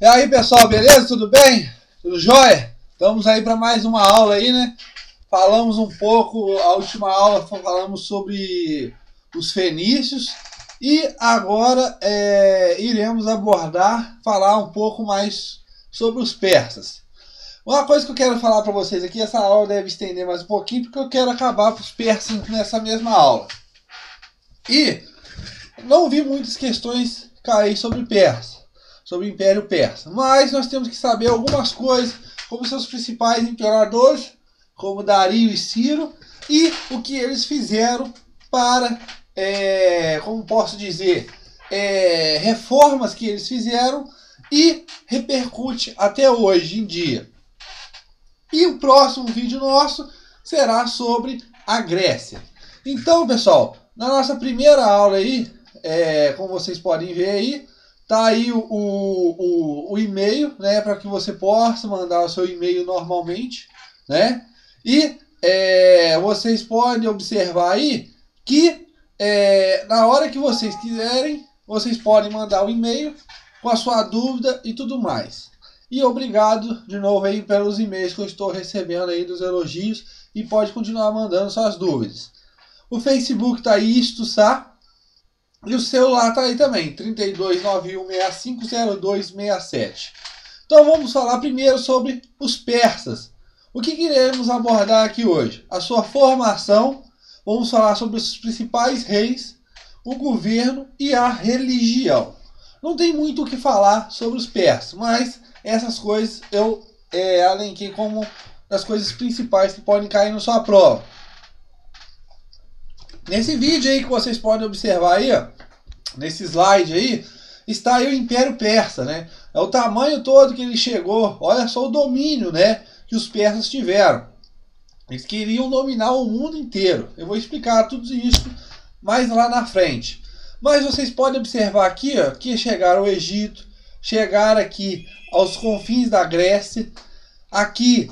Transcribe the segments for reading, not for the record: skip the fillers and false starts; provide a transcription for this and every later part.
E aí, pessoal, beleza? Tudo bem? Tudo jóia? Estamos aí para mais uma aula aí, né? Falamos um pouco, a última aula falamos sobre os fenícios e agora iremos falar um pouco mais sobre os persas. Uma coisa que eu quero falar para vocês aqui, essa aula deve estender mais um pouquinho, porque eu quero acabar com os persas nessa mesma aula. E não vi muitas questões cair sobre Persa, sobre o Império Persa, mas nós temos que saber algumas coisas, como seus principais imperadores, como Dario e Ciro, e o que eles fizeram para, como posso dizer, reformas que eles fizeram e repercute até hoje em dia. E o próximo vídeo nosso será sobre a Grécia. Então, pessoal, na nossa primeira aula aí, como vocês podem ver aí, tá aí o e-mail, né, para que você possa mandar o seu e-mail normalmente, né? E vocês podem observar aí que na hora que vocês quiserem, vocês podem mandar o e-mail com a sua dúvida e tudo mais. E obrigado de novo aí pelos e-mails que eu estou recebendo aí dos elogios, e pode continuar mandando suas dúvidas. O Facebook tá aí, tá? E o celular tá aí também, 3291650267. Então vamos falar primeiro sobre os persas. O que iremos abordar aqui hoje? A sua formação, vamos falar sobre os principais reis, o governo e a religião. Não tem muito o que falar sobre os persas, mas essas coisas eu elenquei como das coisas principais que podem cair na sua prova. Nesse vídeo aí que vocês podem observar aí, ó, nesse slide aí, está aí o Império Persa, né? É o tamanho todo que ele chegou. Olha só o domínio, né, que os persas tiveram. Eles queriam dominar o mundo inteiro. Eu vou explicar tudo isso mais lá na frente. Mas vocês podem observar aqui, ó, que chegaram ao Egito, chegaram aqui aos confins da Grécia, aqui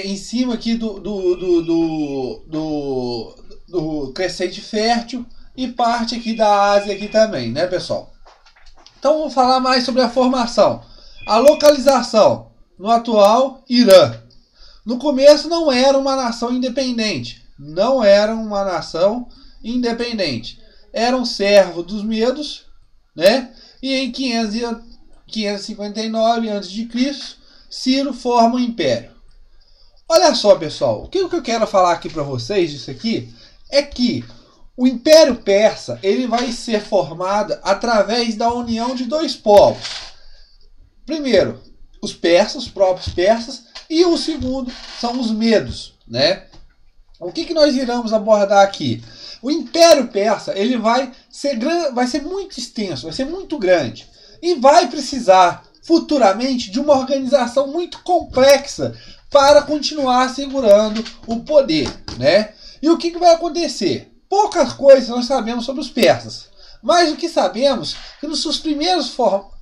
em cima aqui do crescente fértil, e parte aqui da Ásia aqui também, né, pessoal? Então vamos falar mais sobre a formação. A localização no atual Irã. No começo não era uma nação independente. Não era uma nação independente. Eram servos dos medos, né? E em 559 a.C., Ciro forma o império. Olha só, pessoal, o que eu quero falar aqui para vocês disso aqui é que o Império Persa ele vai ser formado através da união de dois povos. Primeiro, os persas, os próprios persas, e o segundo são os medos, né? O que nós iremos abordar aqui? O Império Persa ele vai ser muito extenso, vai ser muito grande e vai precisar futuramente de uma organização muito complexa para continuar segurando o poder, né? E o que vai acontecer? Poucas coisas nós sabemos sobre os persas, mas o que sabemos é que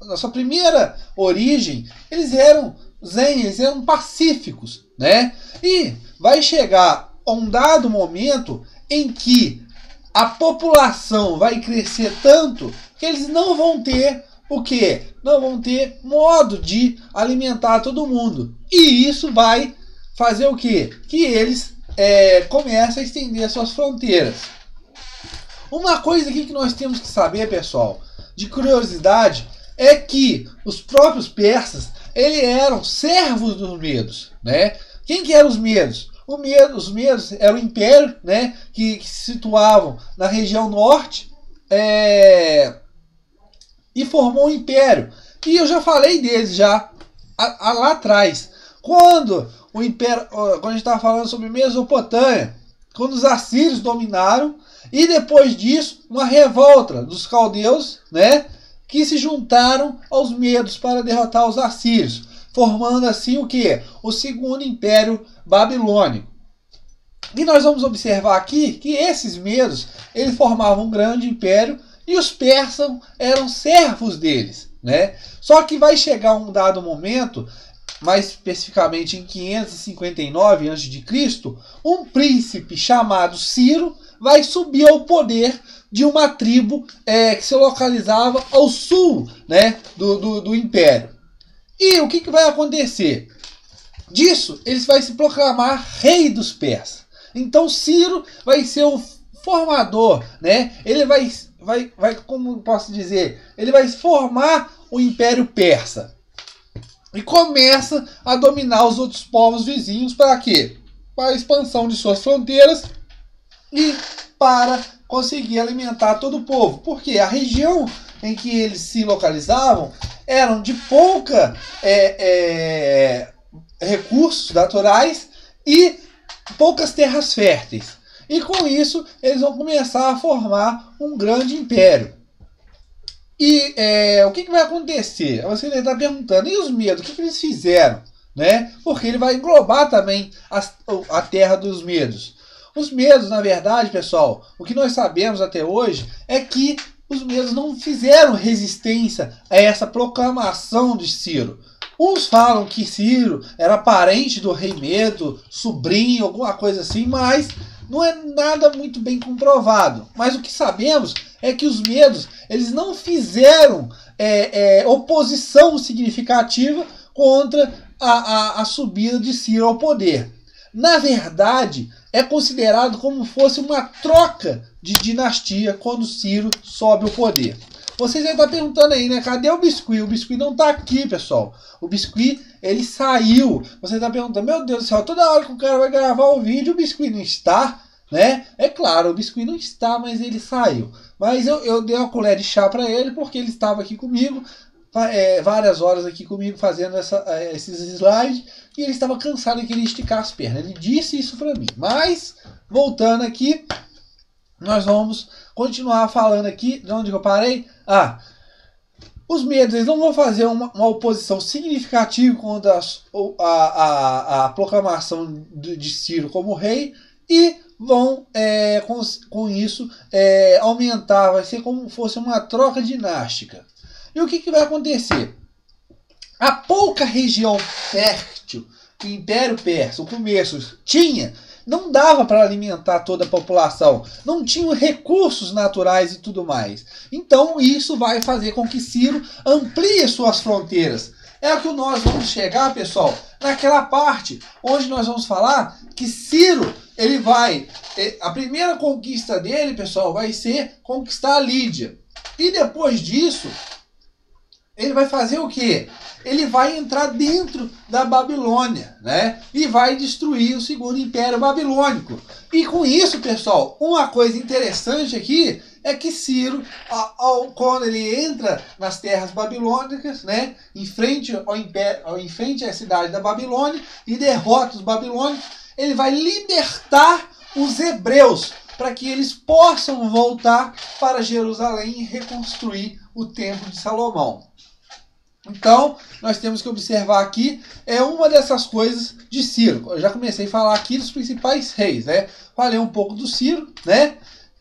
na sua primeira origem eles eram zen, eles eram pacíficos, né? E vai chegar a um dado momento em que a população vai crescer tanto que eles não vão ter o quê? Não vão ter modo de alimentar todo mundo. E isso vai fazer o quê? Que eles comecem a estender suas fronteiras. Uma coisa aqui que nós temos que saber, pessoal, de curiosidade, é que os próprios persas eles eram servos dos medos, né? Quem que eram os medos? Os medos eram o império, né, que se situavam na região norte e formou um império. E eu já falei deles já lá atrás, quando a gente estava falando sobre Mesopotâmia, quando os assírios dominaram, e depois disso uma revolta dos caldeus, né, que se juntaram aos medos para derrotar os assírios, formando assim o que? O segundo império babilônico. E nós vamos observar aqui que esses medos eles formavam um grande império e os persas eram servos deles, né? Só que vai chegar um dado momento, mais especificamente em 559 a.C., um príncipe chamado Ciro vai subir ao poder de uma tribo que se localizava ao sul, né, do império. E o que vai acontecer? Disso, ele vai se proclamar rei dos persas. Então Ciro vai ser o formador, né? Ele vai, como posso dizer, ele vai formar o Império Persa. E começa a dominar os outros povos vizinhos para quê? Para a expansão de suas fronteiras e para conseguir alimentar todo o povo. Porque a região em que eles se localizavam eram de pouca recursos naturais e poucas terras férteis. E com isso eles vão começar a formar um grande império. E o que vai acontecer? Você está perguntando, e os medos? O que eles fizeram? Né? Porque ele vai englobar também a terra dos medos. Os medos, na verdade, pessoal, o que nós sabemos até hoje é que os medos não fizeram resistência a essa proclamação de Ciro. Uns falam que Ciro era parente do rei Medo, sobrinho, alguma coisa assim, mas não é nada muito bem comprovado. Mas o que sabemos é que os medos eles não fizeram oposição significativa contra a subida de Ciro ao poder. Na verdade, é considerado como fosse uma troca de dinastia quando Ciro sobe ao poder. Vocês devem estar perguntando aí, né? Cadê o Biscuit? O Biscuit não está aqui, pessoal. O Biscuit, ele saiu. Você está perguntando, meu Deus do céu, toda hora que o cara vai gravar o vídeo, o Biscuit não está, né? É claro, o Biscuit não está, mas ele saiu. Mas eu dei uma colher de chá para ele, porque ele estava aqui comigo, várias horas aqui comigo, fazendo esses slides, e ele estava cansado e queria esticar as pernas. Ele disse isso para mim. Mas, voltando aqui, nós vamos continuar falando aqui, de onde eu parei? Os medos eles não vão fazer uma oposição significativa contra a proclamação de Ciro como rei e vão, com isso, aumentar, vai ser como se fosse uma troca dinástica. E o que vai acontecer? A pouca região fértil que o Império Persa, o começo, tinha, não dava para alimentar toda a população, não tinham recursos naturais e tudo mais. Então isso vai fazer com que Ciro amplie suas fronteiras. É o que nós vamos chegar, pessoal, naquela parte onde nós vamos falar que Ciro, ele vai, a primeira conquista dele, pessoal, vai ser conquistar a Lídia. E depois disso, ele vai fazer o quê? Ele vai entrar dentro da Babilônia, né? E vai destruir o segundo império babilônico. E com isso, pessoal, uma coisa interessante aqui é que Ciro, quando ele entra nas terras babilônicas, né? Em frente à cidade da Babilônia e derrota os babilônicos, ele vai libertar os hebreus para que eles possam voltar para Jerusalém e reconstruir o Templo de Salomão. Então, nós temos que observar aqui, uma dessas coisas de Ciro. Eu já comecei a falar aqui dos principais reis, né? Falei um pouco do Ciro, né?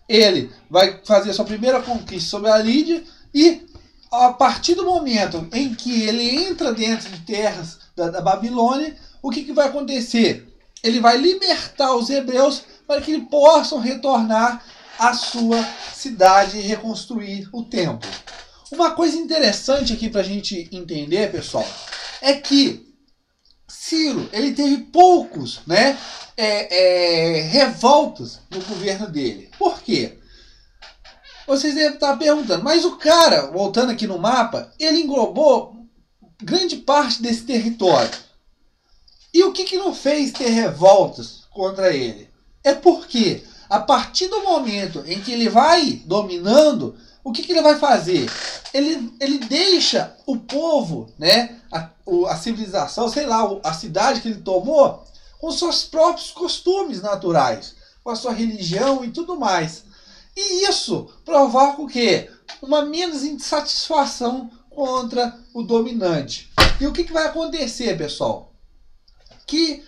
Ele vai fazer a sua primeira conquista sobre a Lídia e, a partir do momento em que ele entra dentro de terras da Babilônia, o que vai acontecer? Ele vai libertar os hebreus para que eles possam retornar à sua cidade e reconstruir o templo. Uma coisa interessante aqui para a gente entender, pessoal, é que Ciro ele teve poucos, né, revoltas no governo dele. Por quê? Vocês devem estar perguntando, mas o cara, voltando aqui no mapa, ele englobou grande parte desse território. E o que não fez ter revoltas contra ele? É porque, a partir do momento em que ele vai dominando, o que ele vai fazer? Ele deixa o povo, né, a civilização, sei lá, a cidade que ele tomou, com seus próprios costumes naturais, com a sua religião e tudo mais. E isso provoca o quê? Uma menos insatisfação contra o dominante. E o que vai acontecer, pessoal? Que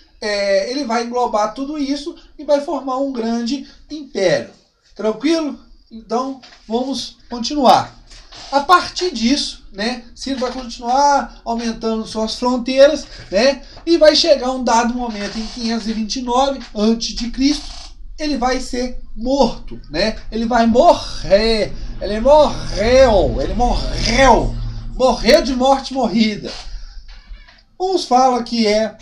ele vai englobar tudo isso e vai formar um grande império. Tranquilo? Então, vamos continuar. A partir disso, né, Ciro vai continuar aumentando suas fronteiras, né, e vai chegar um dado momento em 529 a.C., ele vai ser morto, né? Ele vai morrer. Ele morreu de morte morrida. Uns falam que é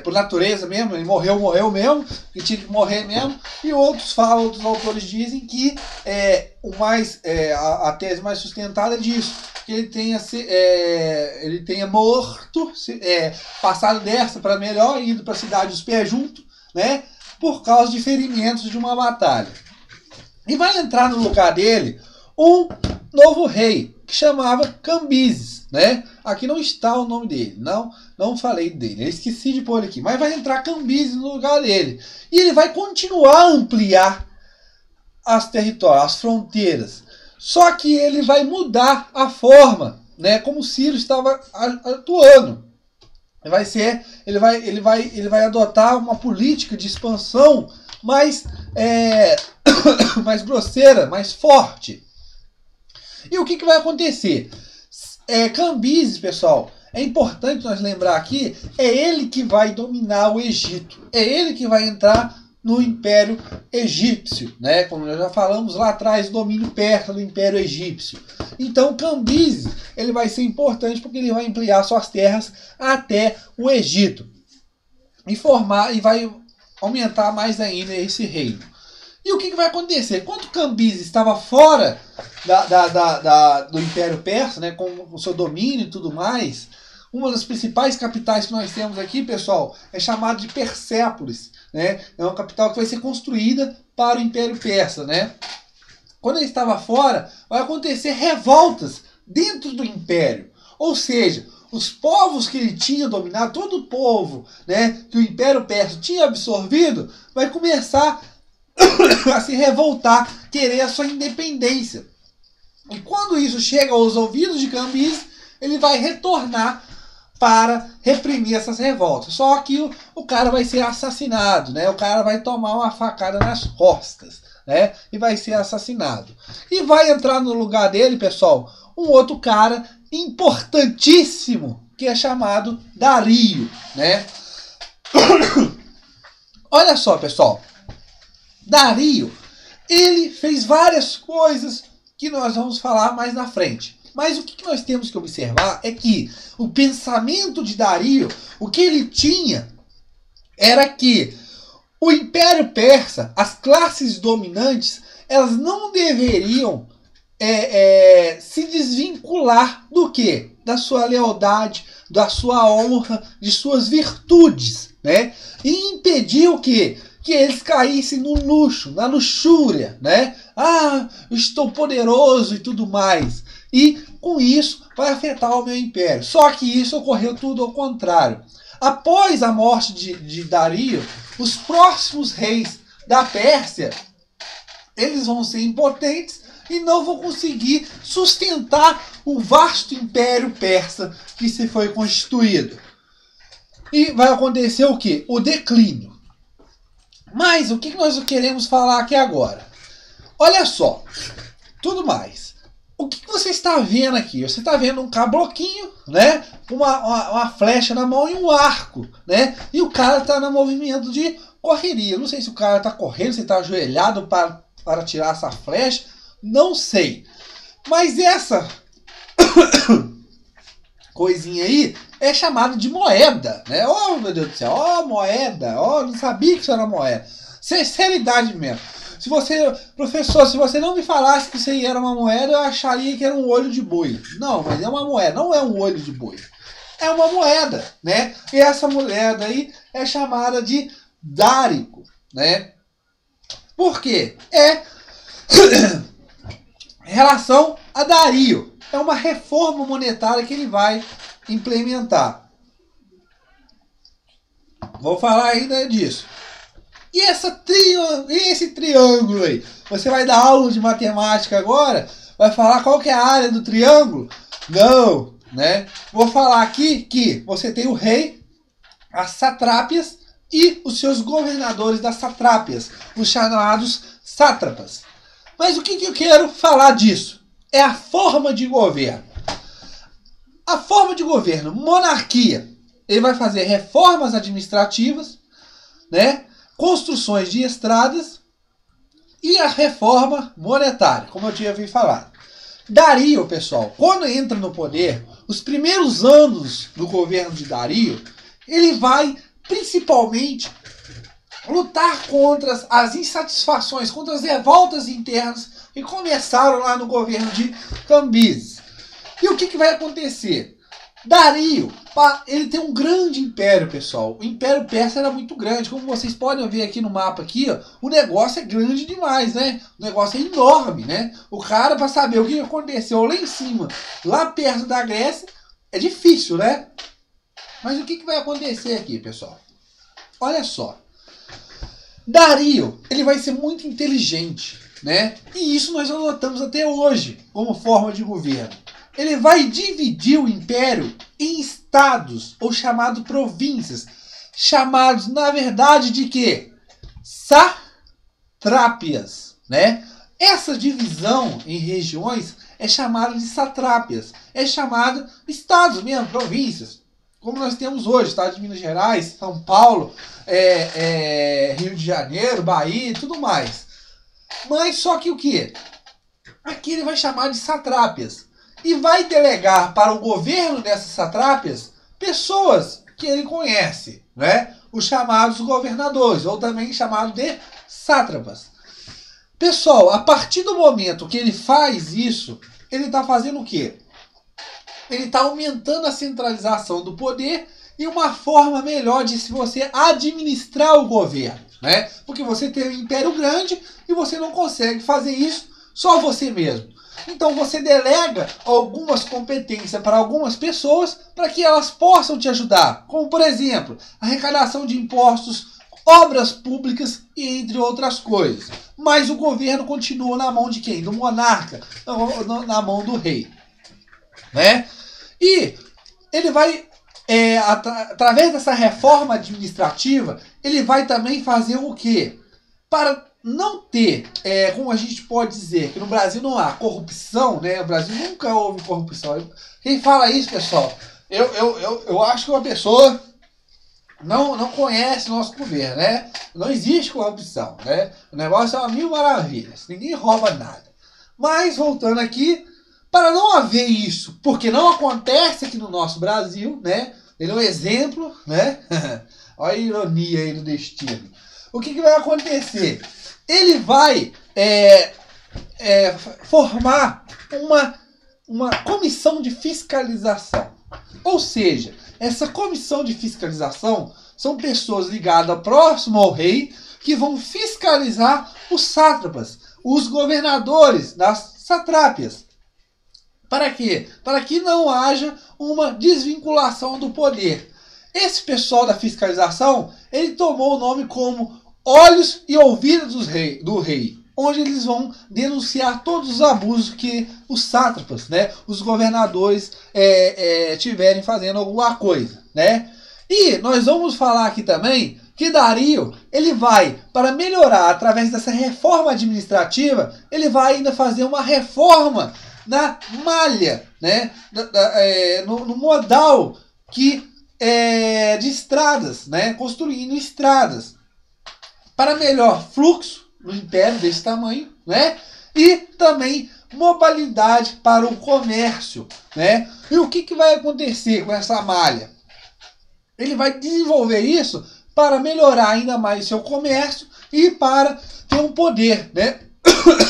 por natureza mesmo, ele morreu mesmo, que tinha que morrer mesmo, e outros autores dizem que a tese mais sustentada é disso, que ele tenha morto, passado dessa para melhor, ido para a cidade dos pés juntos, né, por causa de ferimentos de uma batalha. E vai entrar no lugar dele um novo rei, que chamava Cambises, né? Aqui não está o nome dele, não falei dele, eu esqueci de pôr ele aqui, mas vai entrar Cambises no lugar dele. E ele vai continuar a ampliar as territórios, as fronteiras. Só que ele vai mudar a né, como Ciro estava atuando. Ele vai adotar uma política de expansão mais mais grosseira, mais forte. E o que vai acontecer? Cambises, pessoal, é importante nós lembrar aqui, é ele que vai dominar o Egito. É ele que vai entrar no Império Egípcio, né? Como nós já falamos lá atrás, domínio persa do Império Egípcio. Então Cambises, ele vai ser importante porque ele vai ampliar suas terras até o Egito. E vai aumentar mais ainda esse reino. E o que vai acontecer? Quando Cambises estava fora do Império Persa, né, com o seu domínio e tudo mais, uma das principais capitais que nós temos aqui, pessoal, é chamada de Persépolis, né? É uma capital que vai ser construída para o Império Persa, né? Quando ele estava fora, vai acontecer revoltas dentro do Império. Ou seja, os povos que ele tinha dominado, todo o povo, né, que o Império Persa tinha absorvido, vai começar a se revoltar, querer a sua independência. E quando isso chega aos ouvidos de Cambises, ele vai retornar para reprimir essas revoltas. Só que o cara vai ser assassinado, né? O cara vai tomar uma facada nas costas, né? E vai ser assassinado. E vai entrar no lugar dele, pessoal, um outro cara importantíssimo, que é chamado Dario, né? Olha só, pessoal. Dario, ele fez várias coisas que nós vamos falar mais na frente. Mas o que nós temos que observar é que o pensamento de Dario, o que ele tinha, era que o Império Persa, as classes dominantes, elas não deveriam se desvincular do quê? Da sua lealdade, da sua honra, de suas virtudes, né? E impedir o quê? Que eles caíssem no luxo, na luxúria, né? Ah, eu estou poderoso e tudo mais. E com isso vai afetar o meu império. Só que isso ocorreu tudo ao contrário. Após a morte de Dario, os próximos reis da Pérsia, eles vão ser impotentes e não vão conseguir sustentar o vasto império persa que se foi constituído. E vai acontecer o quê? O declínio. Mas o que nós queremos falar aqui agora? Olha só, tudo mais. O que você está vendo aqui? Você está vendo um cabloquinho, né? Uma flecha na mão e um arco, né? E o cara está no movimento de correria. Não sei se o cara está correndo, se está ajoelhado para tirar essa flecha. Não sei. Mas essa coisinha aí é chamada de moeda, né? Oh, meu Deus do céu, oh, moeda, oh, não sabia que isso era moeda. Sinceridade mesmo. Se você, professor, se você não me falasse que isso aí era uma moeda, eu acharia que era um olho de boi. Não, mas é uma moeda, não é um olho de boi. É uma moeda, né? E essa moeda aí é chamada de dárico, né? Por quê? É em relação a Dario. É uma reforma monetária que ele vai implementar. Vou falar ainda disso. E esse triângulo aí? Você vai dar aula de matemática agora? Vai falar qual que é a área do triângulo? Não, né? Vou falar aqui que você tem o rei, as satrápias e os seus governadores das satrápias, os chamados sátrapas. Mas o que eu quero falar disso? É a forma de governo. A forma de governo, monarquia. Ele vai fazer reformas administrativas, né? Construções de estradas e a reforma monetária, como eu tinha falado. Dario, pessoal, quando entra no poder, os primeiros anos do governo de Dario, ele vai principalmente lutar contra as insatisfações, contra as revoltas internas que começaram lá no governo de Cambises. E o que vai acontecer? Dario, ele tem um grande império, pessoal. O Império Persa era muito grande. Como vocês podem ver aqui no mapa aqui, ó, o negócio é grande demais, né? O negócio é enorme, né? O cara, para saber o que aconteceu lá em cima, lá perto da Grécia, é difícil, né? Mas o que vai acontecer aqui, pessoal? Olha só. Dario, ele vai ser muito inteligente, né? E isso nós anotamos até hoje como forma de governo. Ele vai dividir o império em estados, ou chamado províncias, chamados, na verdade, de quê? Satrápias, né? Essa divisão em regiões é chamada de satrápias, é chamada estados mesmo, províncias, como nós temos hoje, estado de Minas Gerais, São Paulo, Rio de Janeiro, Bahia e tudo mais. Mas só que o quê? Aqui ele vai chamar de satrápias. E vai delegar para o governo dessas satrápias pessoas que ele conhece, né? Os chamados governadores, ou também chamados de sátrapas. Pessoal, a partir do momento que ele faz isso, ele está fazendo o quê? Ele está aumentando a centralização do poder e uma forma melhor de você administrar o governo, né? Porque você tem um império grande e você não consegue fazer isso só você mesmo. Então você delega algumas competências para algumas pessoas para que elas possam te ajudar. Como, por exemplo, arrecadação de impostos, obras públicas e entre outras coisas. Mas o governo continua na mão de quem? Do monarca, na mão do rei, né? E ele vai, através dessa reforma administrativa, ele vai também fazer o quê? Para não ter, como a gente pode dizer, que no Brasil não há corrupção, né? O Brasil nunca houve corrupção. Quem fala isso, pessoal, eu acho que uma pessoa não conhece o nosso governo, né? Não existe corrupção, né? O negócio é uma mil maravilhas, ninguém rouba nada. Mas, voltando aqui, para não haver isso, porque não acontece aqui no nosso Brasil, né? Ele é um exemplo, né? Olha a ironia aí do destino. O que vai acontecer? Ele vai formar uma comissão de fiscalização. Ou seja, essa comissão de fiscalização são pessoas ligadas próximo ao rei que vão fiscalizar os sátrapas, os governadores das satrápias. Para quê? Para que não haja uma desvinculação do poder. Esse pessoal da fiscalização, ele tomou o nome como olhos e ouvidos do rei, onde eles vão denunciar todos os abusos que os sátrapas, né, os governadores tiverem fazendo alguma coisa, né? E nós vamos falar aqui também que Dario, ele vai, para melhorar através dessa reforma administrativa, ele vai ainda fazer uma reforma na malha, né, no modal de estradas, né, construindo estradas para melhor fluxo no império desse tamanho, né? E também mobilidade para o comércio, né? E o que vai acontecer com essa malha? Ele vai desenvolver isso para melhorar ainda mais seu comércio e para ter um poder, né?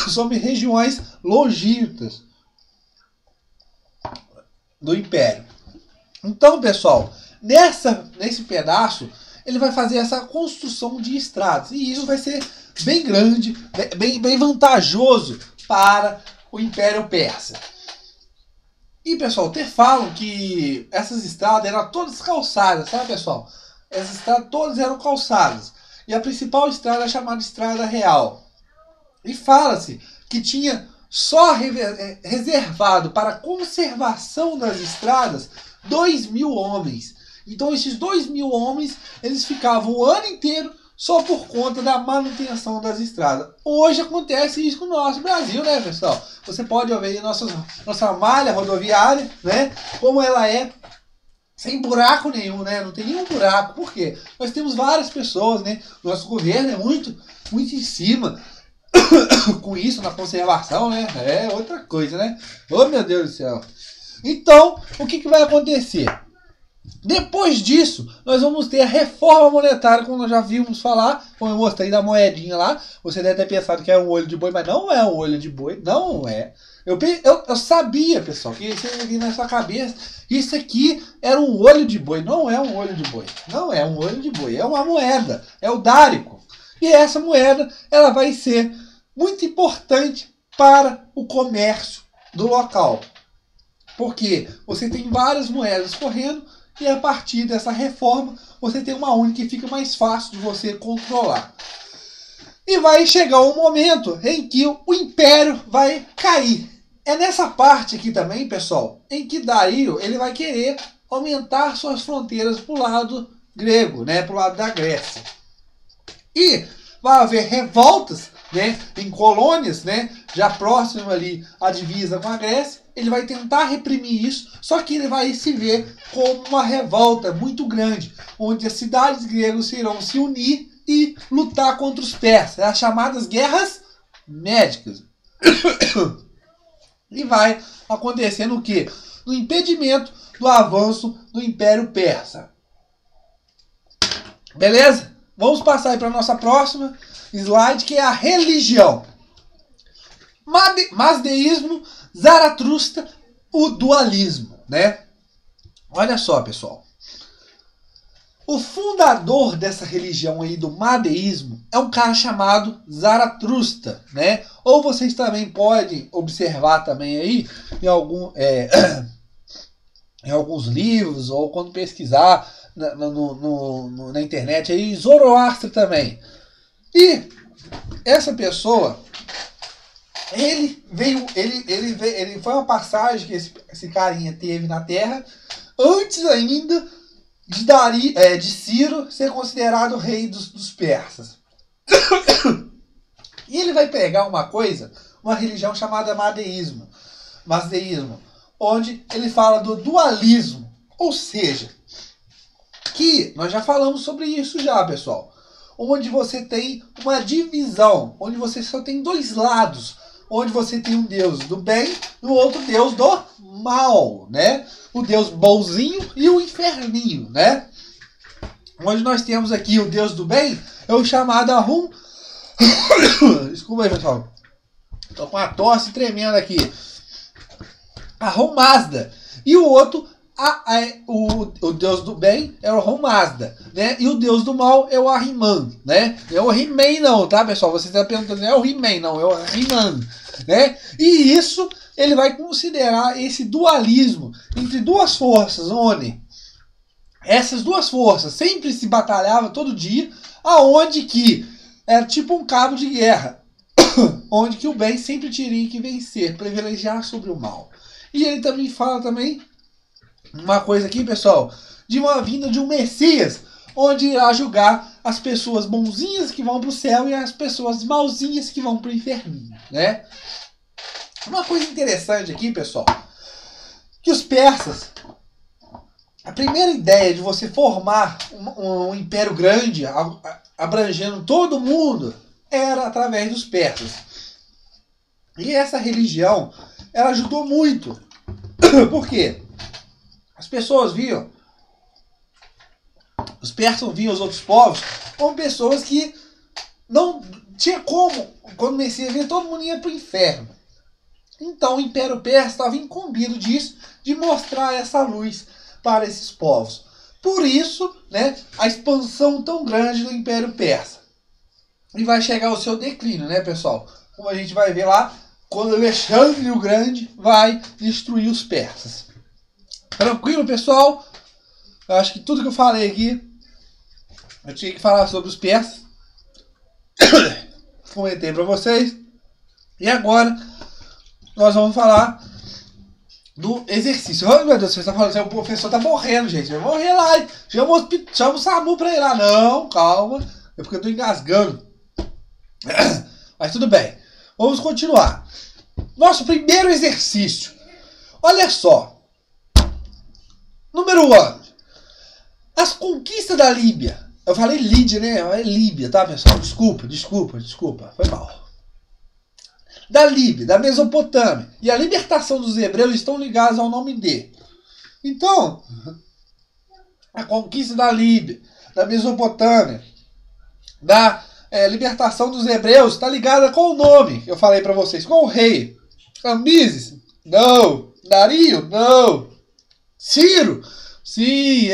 sobre regiões longínquas do império. Então, pessoal, nesse pedaço ele vai fazer essa construção de estradas. E isso vai ser bem grande, bem vantajoso para o Império Persa. E, pessoal, até falam que essas estradas eram todas calçadas, sabe, pessoal? Essas estradas todas eram calçadas. E a principal estrada é chamada Estrada Real. E fala-se que tinha só reservado para a conservação das estradas 2.000 homens. Então esses 2.000 homens, eles ficavam o ano inteiro só por conta da manutenção das estradas. Hoje acontece isso com o nosso Brasil, né, pessoal? Você pode ver nossa malha rodoviária, né, como ela é sem buraco nenhum, né? Não tem nenhum buraco. Por quê? Nós temos várias pessoas, né? Nosso governo é muito em cima com isso, na conservação, né? É outra coisa, né? Oh, meu Deus do céu. Então, o que vai acontecer? Depois disso, nós vamos ter a reforma monetária, como nós já vimos falar, como eu mostrei da moedinha lá. Você deve ter pensado que é um olho de boi, mas não é um olho de boi, não é. Eu sabia, pessoal, que isso aqui na sua cabeça, isso aqui era um olho de boi. Não é um olho de boi, não é um olho de boi, é uma moeda, é o dárico. E essa moeda, ela vai ser muito importante para o comércio do local. Porque você tem várias moedas correndo, e a partir dessa reforma, você tem uma única que fica mais fácil de você controlar. E vai chegar um momento em que o império vai cair. É nessa parte aqui também, pessoal, em que Dario ele vai querer aumentar suas fronteiras para o lado grego, né, para o lado da Grécia. E vai haver revoltas, né, em colônias, né, já próximo ali à divisa com a Grécia. Ele vai tentar reprimir isso, só que ele vai se ver como uma revolta muito grande, onde as cidades gregas irão se unir e lutar contra os persas, as chamadas guerras médicas. E vai acontecendo o quê? No impedimento do avanço do Império Persa. Beleza? Vamos passar aí para a nossa próxima slide, que é a religião. Mazdeísmo, Zaratustra, o dualismo, né? Olha só, pessoal. O fundador dessa religião aí do madeísmo é um cara chamado Zaratustra, né? Ou vocês também podem observar também aí em alguns livros, ou quando pesquisar na internet aí, Zoroastra também. E essa pessoa, ele foi uma passagem que esse carinha teve na Terra antes ainda de Ciro ser considerado rei dos persas. E ele vai pegar uma religião chamada Mazdeísmo, onde ele fala do dualismo, ou seja, que nós já falamos sobre isso já, pessoal, onde você tem uma divisão, onde você só tem dois lados, onde você tem um Deus do bem e o outro Deus do mal, né? O Deus bonzinho e o inferninho, né? Onde nós temos aqui o Deus do bem, é o chamado Ahum. Desculpa aí, pessoal. Tô com uma tosse tremenda aqui. Ahum Mazda. E o outro, o Deus do bem é o Ahum Mazda, né? E o Deus do mal é o Ahriman, né? Não é o He-Man não, tá, pessoal? Você está perguntando, não é o He-Man não, é o Ahriman, né? E isso ele vai considerar esse dualismo entre duas forças, onde essas duas forças sempre se batalhavam todo dia, aonde que era tipo um cabo de guerra, onde que o bem sempre teria que vencer, privilegiar sobre o mal. E ele também fala também uma coisa aqui, pessoal, de uma vinda de um Messias, onde irá julgar as pessoas bonzinhas que vão para o céu e as pessoas malzinhas que vão para o inferno, né? Uma coisa interessante aqui, pessoal, que os persas, a primeira ideia de você formar um império grande, abrangendo todo mundo, era através dos persas. E essa religião, ela ajudou muito. Por quê? As pessoas viam, os persas viam os outros povos como pessoas que não tinha como, quando o Messias vinha, todo mundo ia para o inferno. Então o Império Persa estava incumbido disso, de mostrar essa luz para esses povos. Por isso, né, a expansão tão grande do Império Persa. E vai chegar ao seu declínio, né, pessoal? Como a gente vai ver lá, quando Alexandre o Grande vai destruir os persas. Tranquilo, pessoal? Eu acho que tudo que eu falei aqui, eu tinha que falar sobre os persas. Comentei para vocês. E agora nós vamos falar do exercício. Oh, meu Deus, você está falando, o professor está morrendo, gente. Vai morrer lá. Chama o SAMU para ir lá. Não, calma. É porque eu estou engasgando. Mas tudo bem. Vamos continuar. Nosso primeiro exercício. Olha só. Número 1. As conquistas da Líbia. Eu falei Lídia, né? É Líbia, tá, pessoal? Desculpa. Foi mal. Da Líbia, da Mesopotâmia e a libertação dos hebreus estão ligados ao nome de Então, a conquista da Líbia, da Mesopotâmia, da libertação dos hebreus, está ligada com o nome que eu falei para vocês, com o rei. Cambises? Não. Dario? Não. Ciro? Sim,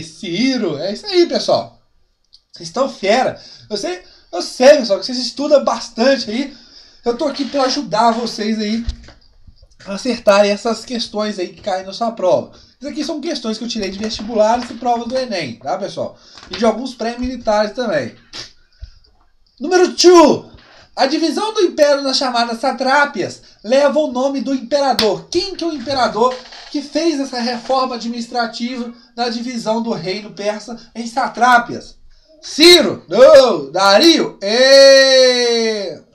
Ciro. É isso aí, pessoal. Vocês estão fera. Eu sei, pessoal, que vocês estudam bastante aí. Eu tô aqui para ajudar vocês aí a acertarem essas questões aí que caem na sua prova. Isso aqui são questões que eu tirei de vestibulares e provas do Enem, tá, pessoal? E de alguns pré-militares também. Número 2. A divisão do império nas chamadas satrápias leva o nome do imperador. Quem que é o imperador que fez essa reforma administrativa na divisão do reino persa em satrápias? Ciro? Não. Dario?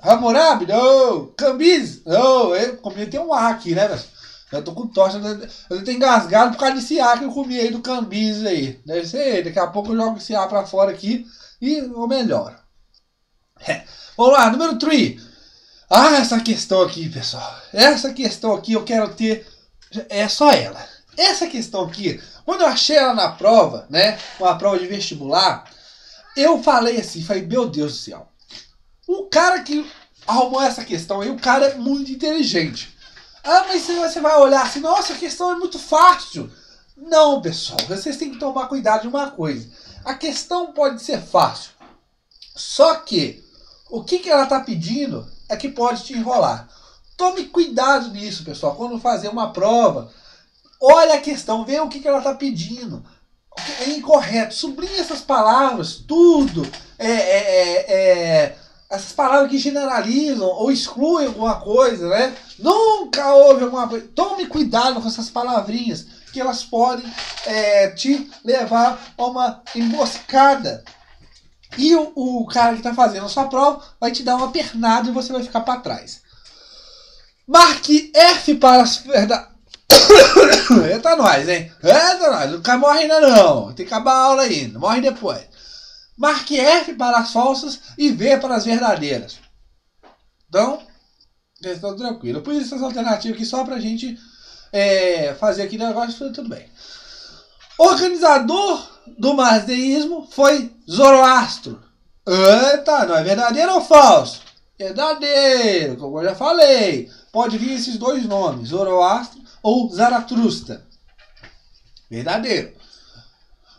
Hammurabi? Não. Cambises? Não. Comi tem um A aqui, né, velho? Eu tô com tosse, eu tô engasgado por causa desse A que eu comi aí do Cambises aí. Deve ser ele. Daqui a pouco eu jogo esse A pra fora aqui e eu melhoro. Vamos lá, número 3. Essa questão aqui, pessoal. Essa questão aqui eu quero ter. É só ela. Essa questão aqui, quando eu achei ela na prova, né? Uma prova de vestibular, eu falei assim, meu Deus do céu. O cara que arrumou essa questão aí, o cara é muito inteligente. Mas você vai olhar assim, nossa, a questão é muito fácil. Não, pessoal, vocês têm que tomar cuidado de uma coisa. A questão pode ser fácil. Só que o que ela está pedindo é que pode te enrolar. Tome cuidado nisso, pessoal. Quando fazer uma prova, olha a questão, vê o que ela está pedindo. É incorreto. Sublinhe essas palavras, tudo. Essas palavras que generalizam ou excluem alguma coisa, né? Nunca houve alguma coisa. Tome cuidado com essas palavrinhas, que elas podem te levar a uma emboscada. E o cara que está fazendo a sua prova vai te dar uma pernada e você vai ficar para trás. Marque F para as verdades. Eita nós, hein? Eita nós. Não morre ainda não. Tem que acabar a aula ainda. Morre depois. Marque F para as falsas e V para as verdadeiras. Então, questão tranquila. Eu pus essas alternativas aqui só para a gente fazer aqui o negócio. Tudo bem. Organizador do mazdeísmo foi Zoroastro. Eita, não é verdadeiro ou falso? Verdadeiro, como eu já falei. Pode vir esses dois nomes, Zoroastro ou Zaratustra. Verdadeiro.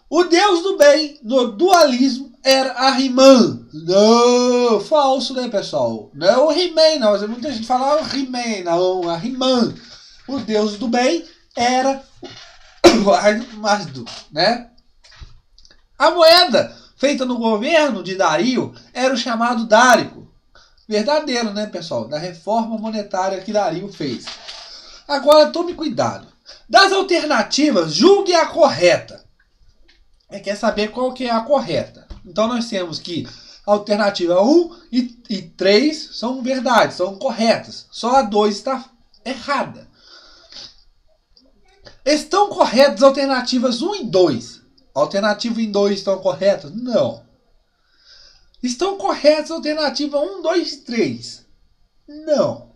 O deus do bem no dualismo era Ahriman. Não, falso, né, pessoal? Não é o He-Man, não. Muita gente fala o He-Man, não, Ahriman. O deus do bem era Mazdu, né? A moeda feita no governo de Dario era o chamado Dárico. Verdadeiro, né, pessoal? Da reforma monetária que Dario fez. Agora, tome cuidado. Das alternativas, julgue a correta. Quer saber qual que é a correta. Então, nós temos que a alternativa 1 e 3 são verdades, são corretas. Só a 2 está errada. Estão corretas as alternativas 1 e 2? Alternativa e 2 estão corretas? Não. Estão corretas a alternativa 1, 2 e 3? Não.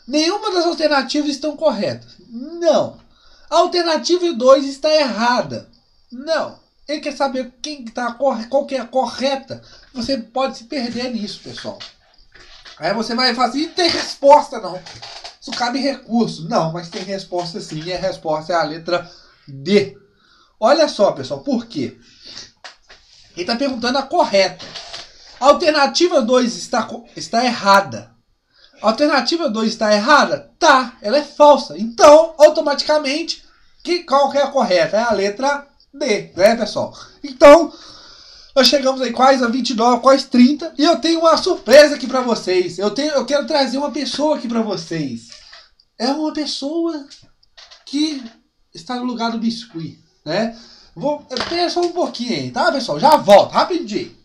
Nenhuma das alternativas estão corretas? Não. A alternativa 2 está errada? Não. Ele quer saber qual que é a correta. Você pode se perder nisso, pessoal. Aí você vai falar assim, não tem resposta não. Isso cabe recurso. Não, mas tem resposta sim. E a resposta é a letra D. Olha só, pessoal, por quê? Ele está perguntando a correta. A alternativa 2 está errada. A alternativa 2 está errada? Tá, ela é falsa. Então, automaticamente, qual que é a correta? É a letra D, né, pessoal? Então, nós chegamos aí quase a 29, quase 30. E eu tenho uma surpresa aqui para vocês. Eu quero trazer uma pessoa aqui para vocês. É uma pessoa que está no lugar do biscuit, né? Espera só um pouquinho aí, tá, pessoal? Já volto, rapidinho.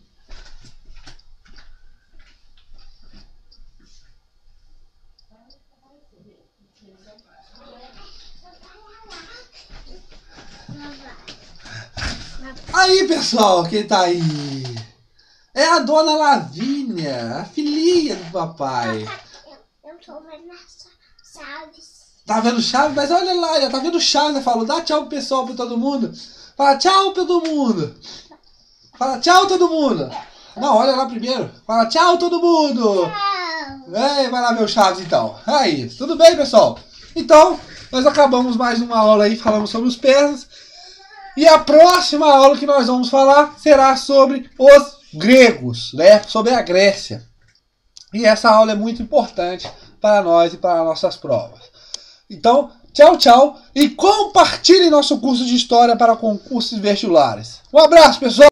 Aí, pessoal, quem tá aí? É a dona Lavínia, a filhinha do papai. Eu sou Vanessa Salles. Tá vendo Chaves? Mas olha lá, já tá vendo Chaves, né? Falou, dá tchau pro pessoal, pra todo mundo. Fala tchau pra todo mundo. Fala tchau todo mundo. Não, olha lá primeiro. Fala tchau todo mundo. Vai lá ver o Chaves então. É isso. Tudo bem, pessoal? Então, nós acabamos mais uma aula aí, falamos sobre os persas. E a próxima aula que nós vamos falar será sobre os gregos, né? Sobre a Grécia. E essa aula é muito importante para nós e para nossas provas. Então, tchau, tchau. E compartilhe nosso curso de História para concursos vestibulares. Um abraço, pessoal!